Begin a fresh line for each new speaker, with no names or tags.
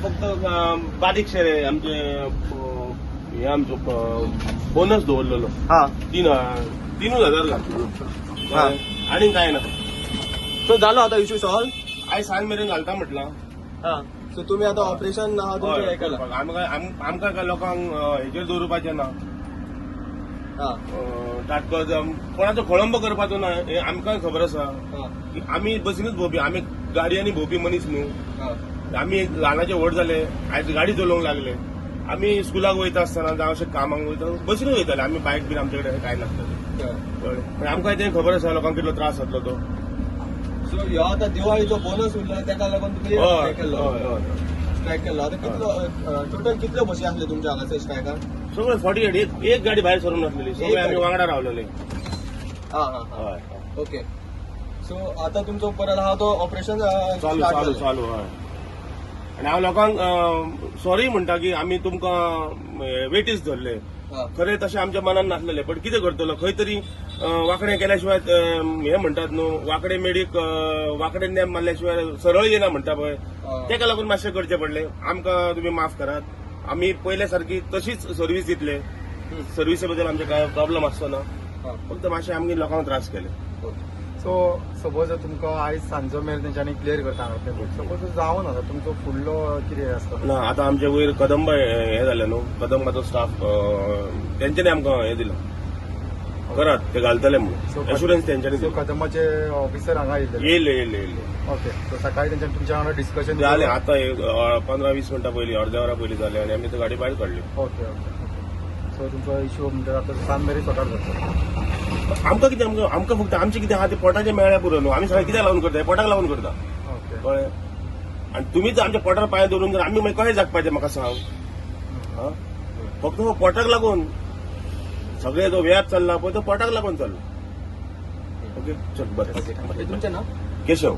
फक्त बारीकशे रे आमचे हे आमचो बोनस दवरलेलो
हा
3,000 घातलो
हा.
आणि काय ना
सो जालो आता इश्यू सॉल्व.
आयज सांज मेरेन घालता म्हटलं.
हा. सो तुम्ही आता ऑपरेशन आहा तुमचे हे केला.
आमकां काय लोकांक हेचेर दवरपाचें ना.
हा
ताटको कोणाचो खोळंबो करपाचो ना हे आमकां खबर आसा.
हा
आमी बसीनूच भोंवपी आमी गाडयांनी भोंवपी मनीस न्हू.
हा
आमी ल्हानाचे व्हड जाले आयज गाडी चलोवंक लागले. आमी स्कुलाक वयता आसतना जावं अशें कामाक वयता बसीनूच वयताले आमी. बायक बीन आमचे कडेन काय नासताले. कळ्ळें. आमकां तें खबर आसा लोकांक कितलो त्रास जातलो तो.
सो ह्यो आता दिवाळीचो बोनस उरला ताका लागून तुम्ही
हय
हे केलो
हय हय.
स्ट्रायक केलो. आता कितलो टोटल कितल्यो बसी आसले तुमच्या हांगासर स्ट्रायकान?
सगळे 48 एक गाडी भायर सरून नासलेली. सगळे आमी वांगडा रावलेले.
हा हा हा.
हय
ओके. सो आता तुमचो परत आहा तो ऑपरेशन
चालू चालू चालू हय. आनी हांव लोकांक सॉरी म्हणटा की आमी तुमकां वेटीस धरले. खरें तशें आमच्या मनान नासलेलें. पण कितें करतलो खंय तरी वांकडें केल्या शिवाय हे म्हणटात न्हू वांकडें मेडीक वांकडें नेम मारल्या शिवाय सरळ येना म्हणटा पळय. तेका लागून मातशें करचें पडलें. आमकां तुमी माफ करात. आमी पयले सारकी तशीच सर्व्हिस दितले. सर्व्हिसे बद्दल आमचे काय प्रॉब्लम आसचो ना. फक्त मातशें आमगे लोकांक त्रास केले.
सो सपोज तुमकां आयज सांजो मेरेन तेंच्यांनी क्लियर करता हांगा. सपोज जावन आसा तुमचो फुडलो कितें आसता?
ना आतां आमचे वयर कदंब हे जाले न्हू. कदंबाचो स्टाफ तेंच्यांनी आमकां हे दिलं करात ते घालतले म्हणून एश्युरन्स तेंच्यांनी
सो
दिली.
कदंबाचे ऑफिसर हांगा येयले?
येयले.
ओके. सो सकाळी तेंच्यानी तुमच्या वांगडा डिस्कशन
जालें आतां 15-20 मिनटां पयलीं अर्द्या वरा पयलीं जालें आनी आमी ती गाडी भायर काडली.
Okay okay. सो तुमचो इश्यू म्हणजे आतां सांज मेरेन सॉर्ट आउट जाता.
आमकां कितें आमकां फक्त आमचें कितें आहा तें पोटाचें मेळ्ळ्या पुरो न्हू. आमी सगळें कित्याक लागून करता पोटाक लागून करता.
ओके.
कळ्ळें. आनी तुमीच आमच्या पोटार पांय दवरून जर आमी मागीर कशें जगपाचें म्हाका सांग. फक्त हो पोटाक लागून सगळे जो व्याप चल्ला पळय तो पोटाक लागून चल्ला. ओके चल बरें.
तुमचें नांव?
केशव.